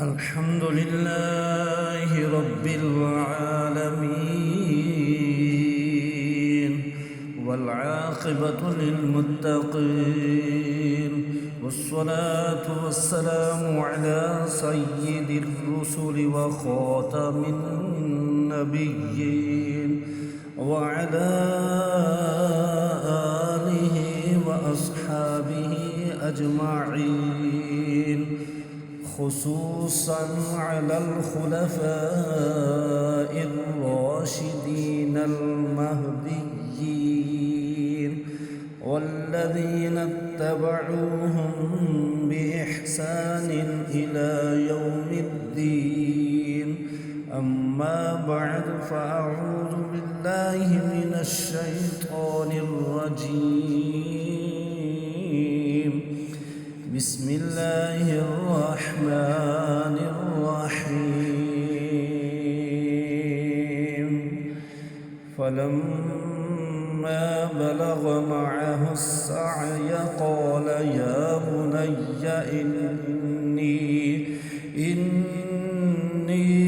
الحمد لله رب العالمين والعاقبة للمتقين والصلاة والسلام على سيد الرسل وخاتم النبيين وعلى آله وأصحابه أجمعين، خصوصاً على الخلفاء الراشدين المهديين والذين اتبعوهم بإحسان إلى يوم الدين. أما بعد، فأعوذ بالله من الشيطان الرجيم. بسم الله الرحمن الرحيم. فلما بلغ معه السعي قال يا بني إني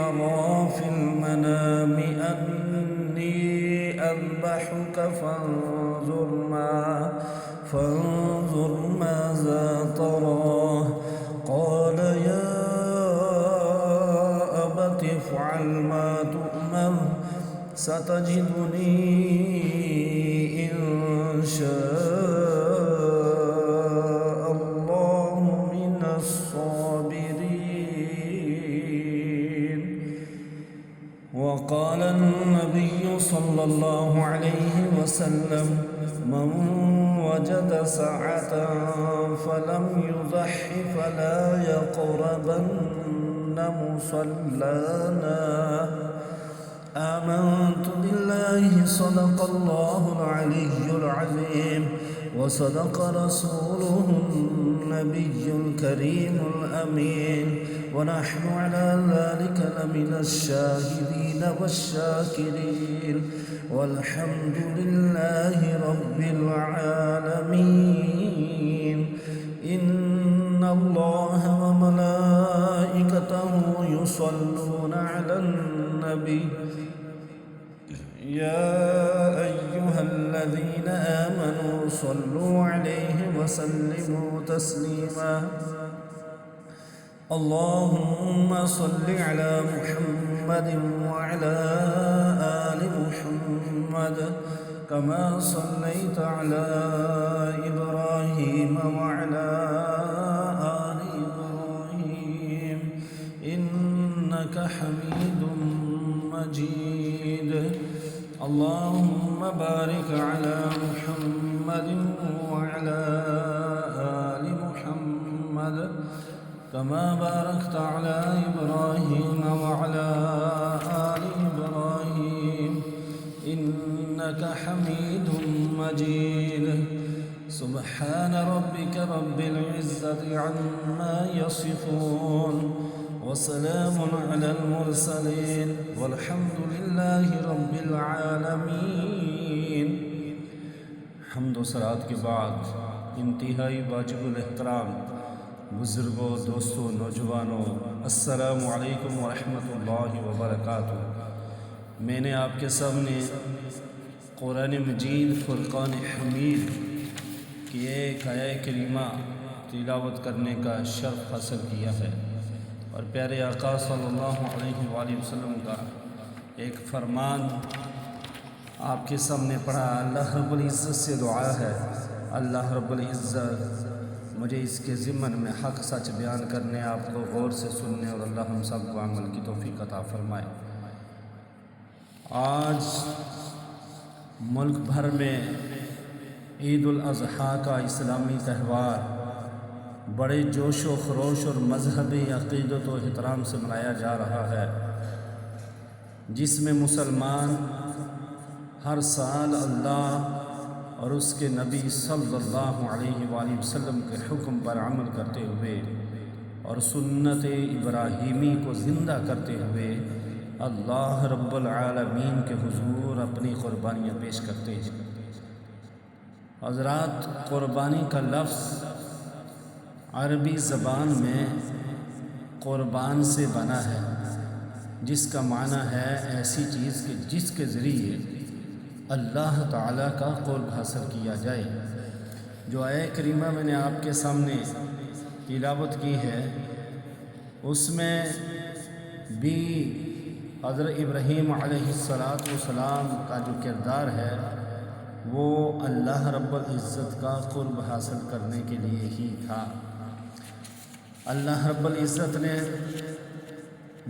أرى في المنام أني أذبحك فانظر ماذا ترى. قال يا أبت افعل ما تؤمر، ستجدني إن شاء الله من الصابرين. وقال النبي صلى الله عليه وسلم: من وجد سعة فلم يضح فلا يقربن مصلانا. آمنت بالله، صدق الله العلي العظيم، وصدق رسوله النبي الكريم الأمين، ونحن على ذلك لمن الشاهدين والشاكرين، والحمد لله رب العالمين. إن الله وملائكته يصلون على النبي، يا أيها الذين آمنوا صلوا عليه وسلموا تسليما. اللهم صل على محمد وعلى آل محمد كما صليت على إبراهيم وعلى آل إبراهيم إنك حميد مجيد. اللهم بارك على محمد وعلى آل محمد كما باركت على إبراهيم وعلى آل إبراهيم إنك حميد مجيد. سبحان ربك رب العزة عما يصفون، وسلام على المرسلين، والحمد لله رب العالمين. حمد و صلوات کے بعد انتہائی واجب الاحترام بزرگوں، دوستوں، نوجوانوں، السلام علیکم ورحمۃ اللہ وبرکاتہ۔ میں نے آپ کے سامنے قرآن مجید فرقان حمید کی ایک آیہ کریمہ تلاوت کرنے کا شرف حاصل کیا ہے، اور پیارے آقا صلی اللہ علیہ وآلہ وسلم کا ایک فرمان آپ کے سامنے پڑھا۔ اللہ رب العزت سے دعا ہے، اللہ رب العزت مجھے اس کے ضمن میں حق سچ بیان کرنے، آپ کو غور سے سننے، اور اللہ ہم سب کو عمل کی توفیق عطا فرمائے۔ آج ملک بھر میں عید الاضحیٰ کا اسلامی تہوار بڑے جوش و خروش اور مذہبی عقیدت و احترام سے منایا جا رہا ہے، جس میں مسلمان ہر سال اللہ اور اس کے نبی صلی اللہ علیہ وآلہ وسلم کے حکم پر عمل کرتے ہوئے اور سنت ابراہیمی کو زندہ کرتے ہوئے اللہ رب العالمین کے حضور اپنی قربانیاں پیش کرتے ہیں۔ حضرات، قربانی کا لفظ عربی زبان میں قربان سے بنا ہے، جس کا معنی ہے ایسی چیز کہ جس کے ذریعے اللہ تعالیٰ کا قرب حاصل کیا جائے۔ جو آیت کریمہ میں نے آپ کے سامنے تلاوت کی ہے، اس میں بھی حضرت ابراہیم علیہ السلام کا جو کردار ہے وہ اللہ رب العزت کا قرب حاصل کرنے کے لیے ہی تھا۔ اللہ رب العزت نے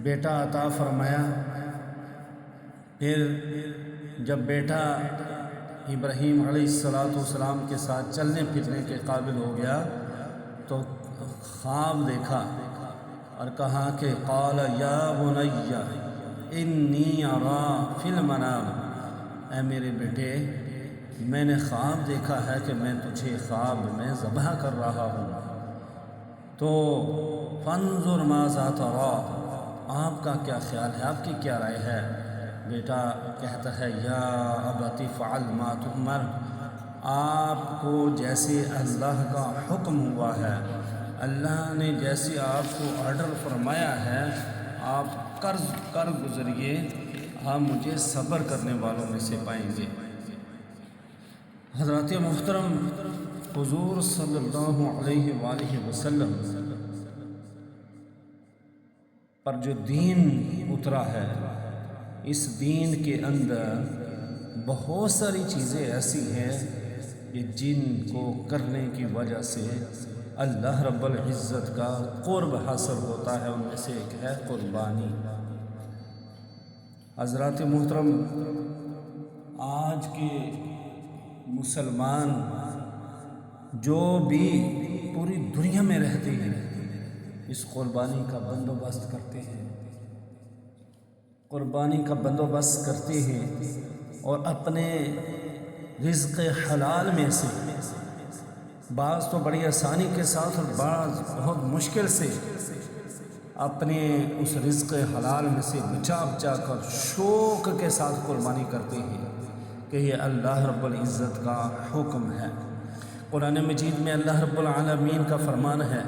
بیٹا عطا فرمایا، پھر جب بیٹا ابراہیم علیہ السلام کے ساتھ چلنے پھرنے کے قابل ہو گیا تو خواب دیکھا اور کہا کہ قال یا بنی انی ارا فی المنام، اے میرے بیٹے میں نے خواب دیکھا ہے کہ میں تجھے خواب میں ذبح کر رہا ہوں، تو فانظر ماذا تری، آپ کا کیا خیال ہے، آپ کی کیا رائے ہے؟ بیٹا کہتا ہے یا ابت فعل ما تؤمر، آپ کو جیسے اللہ کا حکم ہوا ہے، اللہ نے جیسے آپ کو آرڈر فرمایا ہے آپ کر گزریے، آپ مجھے صبر کرنے والوں میں سے پائیں گے۔ حضرات محترم، حضور صلی اللہ علیہ وآلہ وسلم پر جو دین اترا ہے، اس دین کے اندر بہت ساری چیزیں ایسی ہیں کہ جن کو کرنے کی وجہ سے اللہ رب العزت کا قرب حاصل ہوتا ہے، ان میں سے ایک ہے قربانی۔ حضرات محترم، آج کے مسلمان جو بھی پوری دنیا میں رہتے ہیں اس قربانی کا بندوبست کرتے ہیں، قربانی کا بندوبست کرتے ہیں اور اپنے رزق حلال میں سے بعض تو بڑی آسانی کے ساتھ اور بعض بہت مشکل سے اپنے اس رزق حلال میں سے بچا بچا کر شوق کے ساتھ قربانی کرتے ہیں کہ یہ اللہ رب العزت کا حکم ہے۔ قرآن مجید میں اللہ رب العالمین کا فرمان ہے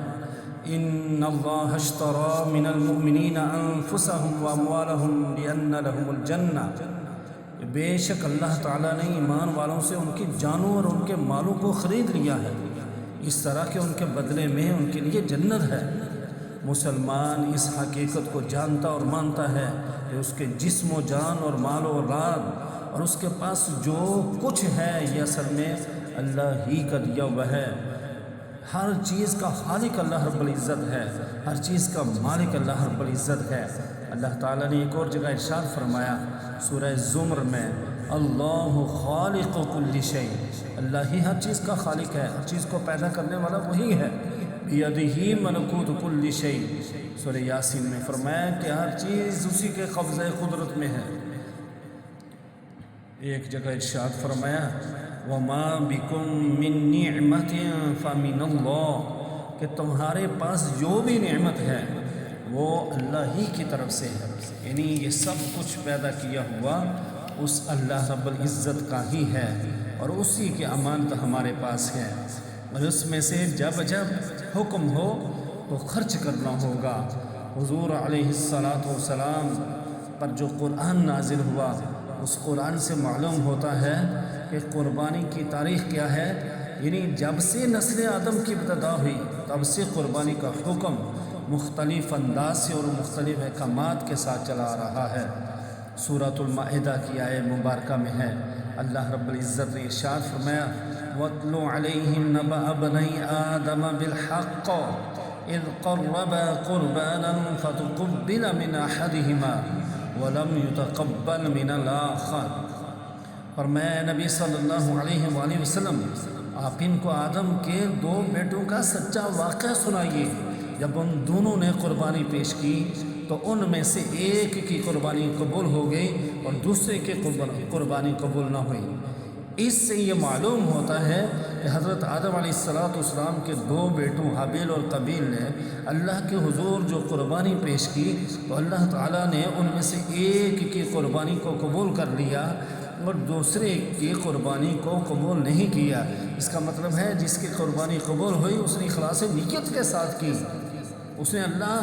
ان اللہ اشتری من المؤمنین انفسهم واموالهم بان لهم الجنہ، بے شک اللہ تعالیٰ نے ایمان والوں سے ان کی جانوں اور ان کے مالوں کو خرید لیا ہے، اس طرح کہ ان کے بدلے میں ان کے لیے جنت ہے۔ مسلمان اس حقیقت کو جانتا اور مانتا ہے کہ اس کے جسم و جان اور مال و اولاد اور اس کے پاس جو کچھ ہے یہ اصل میں اللہ ہی کا دیا ہوا ہے۔ ہر چیز کا خالق اللہ رب العزت ہے، ہر چیز کا مالک اللہ رب العزت ہے۔ اللہ تعالیٰ نے ایک اور جگہ ارشاد فرمایا سورہ زمر میں اللہ خالق کل شیء، اللہ ہی ہر چیز کا خالق ہے، ہر چیز کو پیدا کرنے والا وہی ہے۔ بیدہ ملکوت کل شیء، سورہ یاسین میں فرمایا کہ ہر چیز اسی کے قبضہ قدرت میں ہے۔ ایک جگہ ارشاد فرمایا وما بکم من نعمت فمن اللہ، کہ تمہارے پاس جو بھی نعمت ہے وہ اللہ ہی کی طرف سے ہے، یعنی یہ سب کچھ پیدا کیا ہوا اس اللہ رب العزت کا ہی ہے اور اسی کی امانت ہمارے پاس ہے، اور اس میں سے جب جب حکم ہو تو خرچ کرنا ہوگا۔ حضور علیہ السلام پر جو قرآن نازل ہوا اس قرآن سے معلوم ہوتا ہے کہ قربانی کی تاریخ کیا ہے، یعنی جب سے نسل آدم کی ابتدا ہوئی تب سے قربانی کا حکم مختلف انداز سے اور مختلف احکامات کے ساتھ چلا آ رہا ہے۔ سورۃ المائدہ کی آیت مبارکہ میں ہے اللہ رب العزت نے ارشاد فرمایا وَاتْلُ عَلَيْهِمْ نَبَأَ بَنِي آدَمَ بِالْحَقِّ إِذْ قَرَّبَا قُرْبَانًا فَتُقُبِّلَ مِنْ أَحَدِهِمَا وَلَمْ يُتَقَبَّلْ مِنَ الْآخَرِ، فرمایا نبی صلی اللہ علیہ وآلہ وسلم آپ ان کو آدم کے دو بیٹوں کا سچا واقعہ سنائیے، جب ان دونوں نے قربانی پیش کی تو ان میں سے ایک کی قربانی قبول ہو گئی اور دوسرے کی قربانی قبول نہ ہوئی۔ اس سے یہ معلوم ہوتا ہے کہ حضرت آدم علیہ السلام کے دو بیٹوں حابیل اور قابیل نے اللہ کے حضور جو قربانی پیش کی تو اللہ تعالیٰ نے ان میں سے ایک کی قربانی کو قبول کر لیا، اور دوسرے کی قربانی کو قبول نہیں کیا، اس کا مطلب ہے جس کی قربانی قبول ہوئی اس نے اخلاص نیت کے ساتھ کی، اس نے اللہ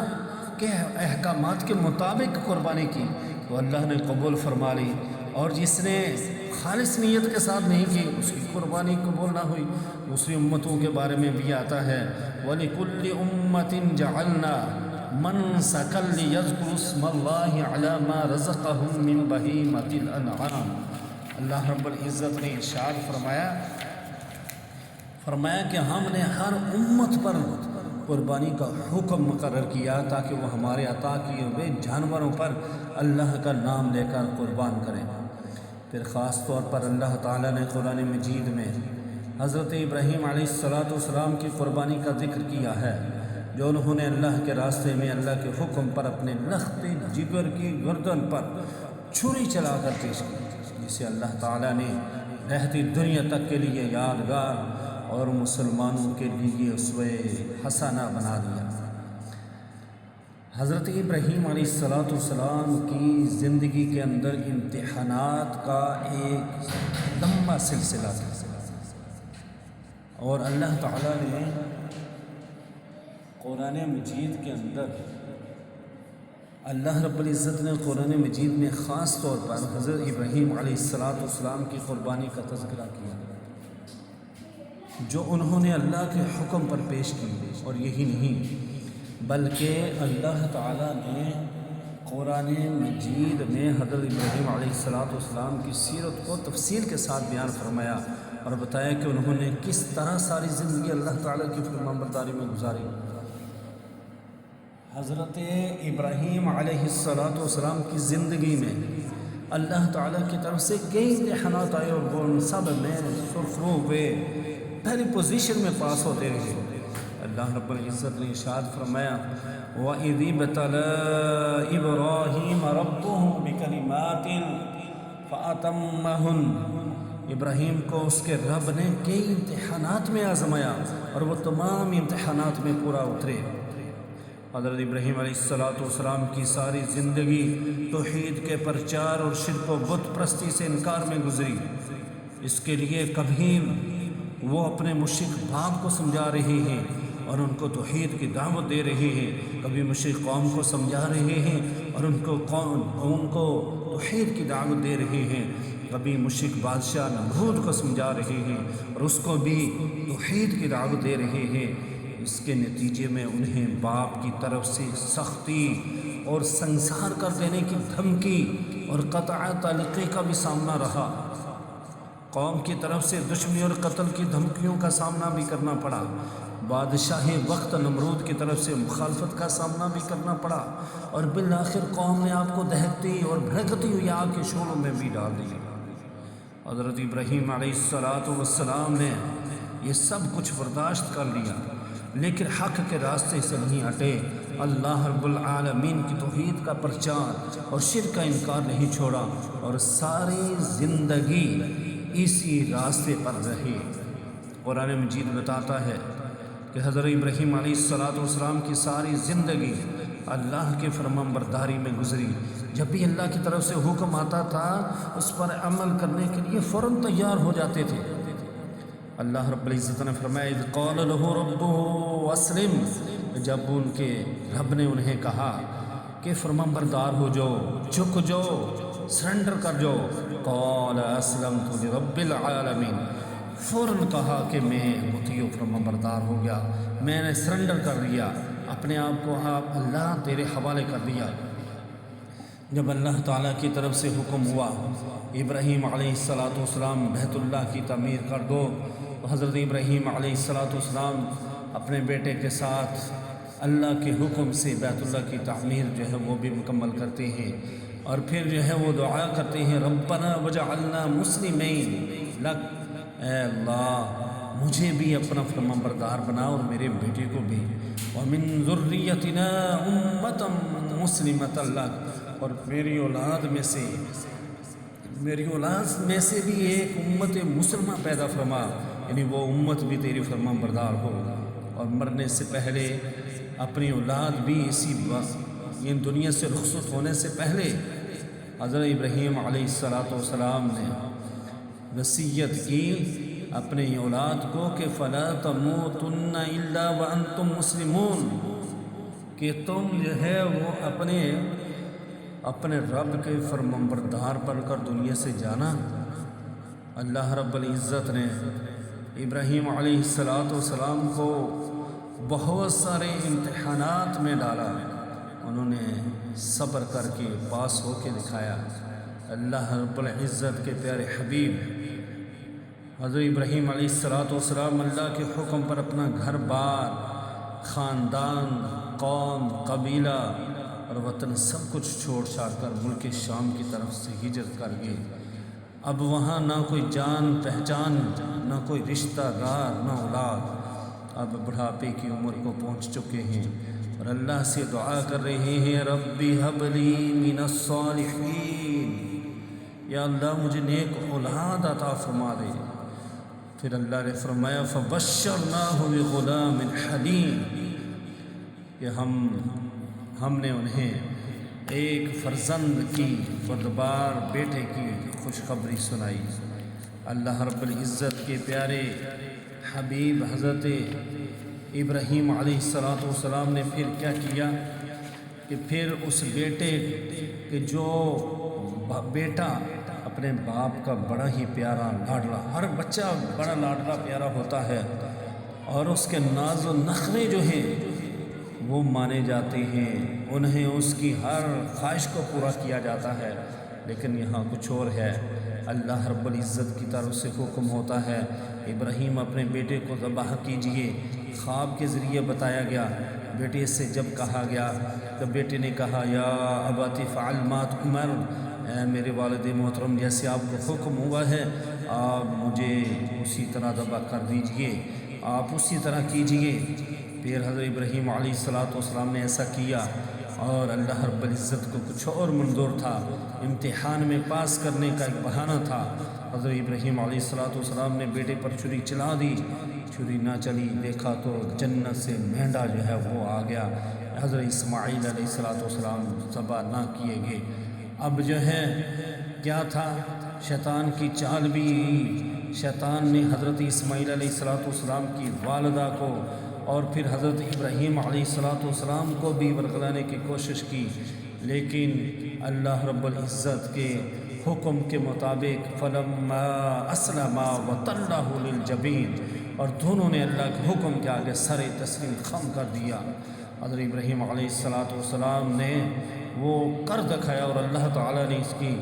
کے احکامات کے مطابق قربانی کی تو اللہ نے قبول فرما لی، اور جس نے خالص نیت کے ساتھ نہیں کی اس کی قربانی قبول نہ ہوئی۔ دوسری امتوں کے بارے میں بھی آتا ہے وَلِكُلِّ أُمَّةٍ جَعَلْنَا مَنْسَكًا لِيَذْكُرُوا اسْمَ اللَّهِ عَلَى مَا رَزَقَهُم مِّن بَهِيمَةِ الْأَنْعَامِ۔ اللہ رب العزت نے ارشاد فرمایا کہ ہم نے ہر امت پر قربانی کا حکم مقرر کیا تاکہ وہ ہمارے عطا کیے ہوئے جانوروں پر اللہ کا نام لے کر قربان کریں۔ پھر خاص طور پر اللہ تعالیٰ نے قرآن مجید میں حضرت ابراہیم علیہ السلام کی قربانی کا ذکر کیا ہے، جو انہوں نے اللہ کے راستے میں اللہ کے حکم پر اپنے لخت جگر کی گردن پر چھری چلا کر پیش کی، جسے اللہ تعالیٰ نے رہتی دنیا تک کے لیے یادگار اور مسلمانوں کے لیے اسوہ حسنہ بنا دیا۔ حضرت ابراہیم علیہ السلام کی زندگی کے اندر امتحانات کا ایک لمبا سلسلہ تھا، اور اللہ تعالیٰ نے قرآن مجید کے اندر اللہ رب العزت نے قرآن مجید میں خاص طور پر حضرت ابراہیم علیہ السلام کی قربانی کا تذکرہ کیا، جو انہوں نے اللہ کے حکم پر پیش کی۔ اور یہی نہیں بلکہ اللہ تعالیٰ نے قرآن مجید میں حضرت ابراہیم علیہ السلام کی سیرت کو تفصیل کے ساتھ بیان فرمایا اور بتایا کہ انہوں نے کس طرح ساری زندگی اللہ تعالیٰ کی فرمانبرداری میں گزاری۔ حضرت ابراہیم علیہ السلام کی زندگی میں اللہ تعالیٰ کی طرف سے کئی امتحانات آئے اور وہ ان سب میں سرخرو ہوئے پہلی پوزیشن میں پاس ہوتے رہے۔ اللہ رب العزت نے ارشاد فرمایا وَإِذِ ابْتَلَىٰ إِبْرَاهِيمَ رَبُّهُ بِكَلِمَاتٍ فَأَتَمَّهُنَّ، ابراہیم کو اس کے رب نے کئی امتحانات میں آزمایا اور وہ تمام امتحانات میں پورا اترے۔ حضرت ابراہیم علیہ السلام کی ساری زندگی توحید کے پرچار اور شرک و بت پرستی سے انکار میں گزری۔ اس کے لیے کبھی وہ اپنے مشرک باپ کو سمجھا رہے ہیں اور ان کو توحید کی دعوت دے رہے ہیں، کبھی مشرک قوم کو سمجھا رہے ہیں اور ان کو توحید کی دعوت دے رہے ہیں، کبھی مشرک بادشاہ نمرود کو سمجھا رہے ہیں اور اس کو بھی توحید کی دعوت دے رہے ہیں۔ اس کے نتیجے میں انہیں باپ کی طرف سے سختی اور سنسار کر دینے کی دھمکی اور قطع تعلقی کا بھی سامنا رہا، قوم کی طرف سے دشمنی اور قتل کی دھمکیوں کا سامنا بھی کرنا پڑا، بادشاہ وقت نمرود کی طرف سے مخالفت کا سامنا بھی کرنا پڑا، اور بالآخر قوم نے آپ کو دہکتی اور بھڑکتی ہوئی آگ کے شعلوں میں بھی ڈال دیا۔ حضرت ابراہیم علیہ السلام نے یہ سب کچھ برداشت کر لیا، لیکن حق کے راستے سے نہیں ہٹے، اللہ رب العالمین کی توحید کا پرچار اور شرک کا انکار نہیں چھوڑا، اور ساری زندگی اسی راستے پر رہے۔ قرآن مجید بتاتا ہے کہ حضرت ابراہیم علیہ السلام کی ساری زندگی اللہ کے فرمان برداری میں گزری۔ جب بھی اللہ کی طرف سے حکم آتا تھا اس پر عمل کرنے کے لیے فوراً تیار ہو جاتے تھے۔ اللہ رب العزت نے فرمایا اذ قال له ربه اسلم، جب ان کے رب نے انہیں کہا کہ فرمان بردار ہو جاؤ، جھک جاؤ، سرنڈر کر جاؤ، قال اسلمت لرب العالمین، فوراً کہا کہ میں مطیع و فرمان بردار ہو گیا، میں نے سرنڈر کر دیا، اپنے آپ کو اللہ تیرے حوالے کر دیا۔ جب اللہ تعالیٰ کی طرف سے حکم ہوا ابراہیم علیہ السلام بیت اللہ کی تعمیر کر دو، تو حضرت ابراہیم علیہ السلام اپنے بیٹے کے ساتھ اللہ کے حکم سے بیت اللہ کی تعمیر جو ہے وہ بھی مکمل کرتے ہیں، اور پھر جو ہے وہ دعا کرتے ہیں ربنا وجعلنا مسلمین لک، اے اللہ مجھے بھی اپنا فرمان بردار بنا اور میرے بیٹے کو بھی، ومن ذریتنا امتا مسلمتا لک، اور میری اولاد میں سے بھی ایک امت مسلمہ پیدا فرما، یعنی وہ امت بھی تیری فرمان بردار ہو، اور مرنے سے پہلے اپنی اولاد بھی اسی یہ دنیا سے رخصت ہونے سے پہلے حضرت ابراہیم علیہ السلام نے وصیت کی اپنے اولاد کو کہ فلا تموتن الا وانتم مسلمون، کہ تم جو ہے وہ اپنے رب کے فرمانبردار بن کر دنیا سے جانا۔ اللہ رب العزت نے ابراہیم علیہ السلام کو بہت سارے امتحانات میں ڈالا، انہوں نے صبر کر کے پاس ہو کے دکھایا۔ اللہ رب العزت کے پیارے حبیب حضرت ابراہیم علیہ السلام اللہ کے حکم پر اپنا گھر بار، خاندان، قوم، قبیلہ اور وطن سب کچھ چھوڑ چھاڑ کر ملک شام کی طرف سے ہجرت کر گئے۔ اب وہاں نہ کوئی جان پہچان، نہ کوئی رشتہ دار، نہ اولاد، اب بڑھاپے کی عمر کو پہنچ چکے ہیں اور اللہ سے دعا کر رہے ہیں ربی حب لی من الصالحین، یا اللہ مجھے نیک اولاد عطا فرما دے۔ پھر اللہ نے فرمایا فبشرناہ بغلام حلیم، کہ ہم نے انہیں ایک فرزند کی بردبار بیٹے کی خوشخبری سنائی۔ اللہ رب العزت کے پیارے حبیب حضرت ابراہیم علیہ السلام نے پھر کیا کیا کہ پھر اس بیٹے کہ جو بیٹا اپنے باپ کا بڑا ہی پیارا لاڈلا، ہر بچہ بڑا لاڈلا پیارا ہوتا ہے اور اس کے ناز و نخرے جو ہیں وہ مانے جاتے ہیں، انہیں اس کی ہر خواہش کو پورا کیا جاتا ہے۔ لیکن یہاں کچھ اور ہے، اللہ رب العزت کی طرف سے حکم ہوتا ہے ابراہیم اپنے بیٹے کو ذبح کیجئے۔ خواب کے ذریعے بتایا گیا، بیٹے سے جب کہا گیا تو بیٹے نے کہا یا ابت فعل ما تؤمر، اے میرے والد محترم جیسے آپ کو حکم ہوا ہے آپ مجھے اسی طرح ذبح کر دیجئے، آپ اسی طرح کیجئے۔ پھر حضرت ابراہیم علیہ السلام نے ایسا کیا اور اللہ رب العزت کو کچھ اور منظور تھا، امتحان میں پاس کرنے کا ایک بہانہ تھا۔ حضرت ابراہیم علیہ السلام نے بیٹے پر چھری چلا دی، چھری نہ چلی، دیکھا تو جنت سے مینڈا جو ہے وہ آ گیا۔ حضرت اسماعیل علیہ السلام ذبح نہ کیے گئے۔ اب جو ہے کیا تھا، شیطان کی چال بھی، شیطان نے حضرت اسماعیل علیہ السلام کی والدہ کو اور پھر حضرت ابراہیم علیہ السلام کو بھی ورگلانے کی کوشش کی، لیکن اللہ رب العزت کے حکم کے مطابق فلما اسلما وتلہ للجبین، اور دونوں نے اللہ کے حکم کے آگے سر تسلیم خم کر دیا۔ حضرت ابراہیم علیہ السلام نے وہ کر دکھایا اور اللہ تعالیٰ نے اس کی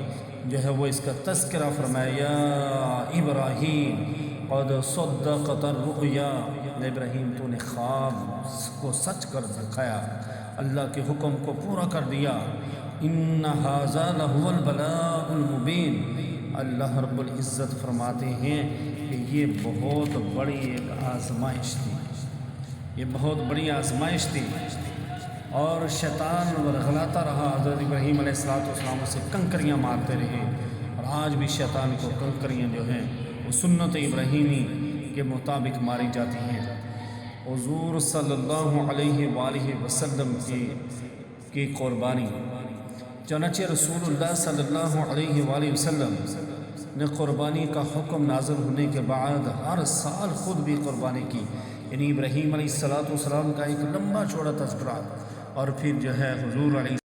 جو ہے وہ اس کا تذکرہ فرمایا یا ابراہیم قد صدقت الرؤیا، ابراہیم تو نے خواب کو سچ کر دکھایا، اللہ کے حکم کو پورا کر دیا۔ ان ھذا لہو البلاء المبین، اللہ رب العزت فرماتے ہیں کہ یہ بہت بڑی ایک آزمائش تھی، یہ بہت بڑی آزمائش تھی، اور شیطان ورغلاتا رہا، حضرت ابراہیم علیہ السلام سے کنکریاں مارتے رہے، اور آج بھی شیطان کو کنکریاں جو ہیں وہ سنت ابراہیمی کے مطابق ماری جاتی ہیں۔ حضور صلی اللہ علیہ وآلہ وسلم کی قربانی، چنانچہ رسول اللہ صلی اللہ علیہ وآلہ وسلم نے قربانی کا حکم نازل ہونے کے بعد ہر سال خود بھی قربانی کی، یعنی ابراہیم علیہ السلام کا ایک لمبا چوڑا تذکرہ، اور پھر جو ہے حضور علیہ